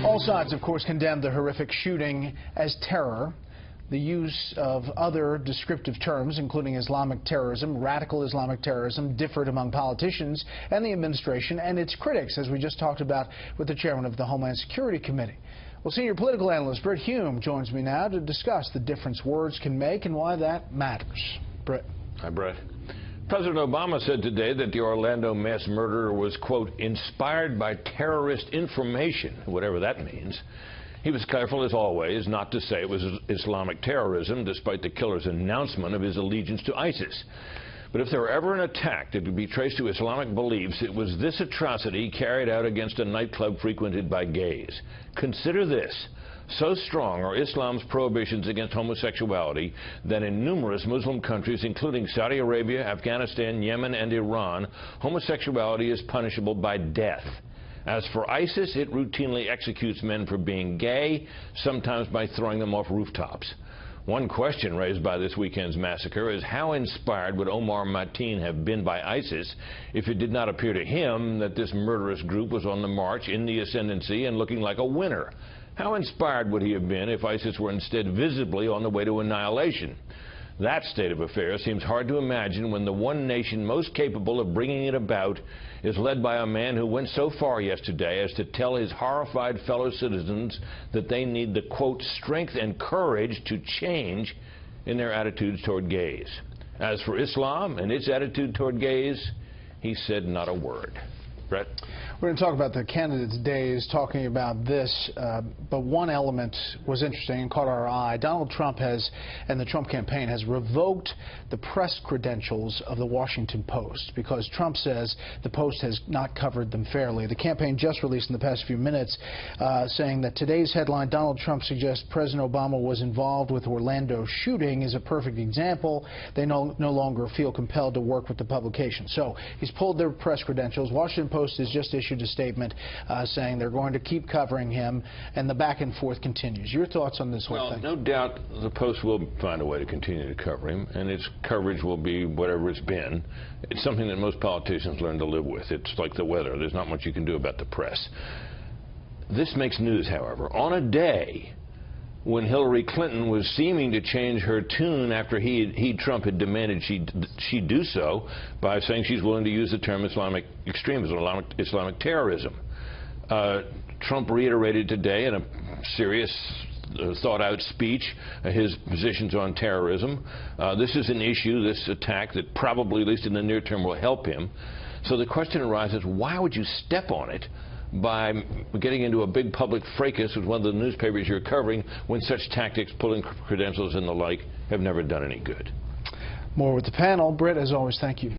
All sides, of course, condemned the horrific shooting as terror. The use of other descriptive terms, including Islamic terrorism, radical Islamic terrorism, differed among politicians and the administration and its critics, as we just talked about with the chairman of the Homeland Security Committee. Well, senior political analyst Britt Hume joins me now to discuss the difference words can make and why that matters. Britt. Hi, Brett. President Obama said today that the Orlando mass murderer was, quote, inspired by terrorist information, whatever that means. He was careful, as always, not to say it was Islamic terrorism, despite the killer's announcement of his allegiance to ISIS. But if there were ever an attack that could be traced to Islamic beliefs, it was this atrocity carried out against a nightclub frequented by gays. Consider this. So strong are Islam's prohibitions against homosexuality that in numerous Muslim countries, including Saudi Arabia, Afghanistan, Yemen, and Iran, homosexuality is punishable by death. As for ISIS, it routinely executes men for being gay, sometimes by throwing them off rooftops. One question raised by this weekend's massacre is how inspired would Omar Mateen have been by ISIS if it did not appear to him that this murderous group was on the march in the ascendancy and looking like a winner? How inspired would he have been if ISIS were instead visibly on the way to annihilation? That state of affairs seems hard to imagine when the one nation most capable of bringing it about is led by a man who went so far yesterday as to tell his horrified fellow citizens that they need the, quote, strength and courage to change in their attitudes toward gays. As for Islam and its attitude toward gays, he said not a word. Brett? We're going to talk about the candidates' days, talking about this, but one element was interesting and caught our eye. Donald Trump and the Trump campaign has revoked the press credentials of the Washington Post because Trump says the Post has not covered them fairly. The campaign just released in the past few minutes saying that today's headline, Donald Trump suggests President Obama was involved with Orlando shooting, is a perfect example. They no longer feel compelled to work with the publication. So he's pulled their press credentials. Washington Post has just issued a statement saying they're going to keep covering him, and the back and forth continues. Your thoughts on this whole thing? No doubt the Post will find a way to continue to cover him, and its coverage will be whatever it's been. It's something that most politicians learn to live with. It's like the weather. There's not much you can do about the press. This makes news, however, on a day when Hillary Clinton was seeming to change her tune after Trump had demanded she do so by saying she's willing to use the term Islamic extremism, Islamic terrorism. Trump reiterated today in a serious, thought-out speech his positions on terrorism. This is an issue, this attack, that probably, at least in the near term, will help him. So the question arises, why would you step on it by getting into a big public fracas with one of the newspapers you're covering when such tactics, pulling credentials and the like, have never done any good? More with the panel. Britt, as always, thank you.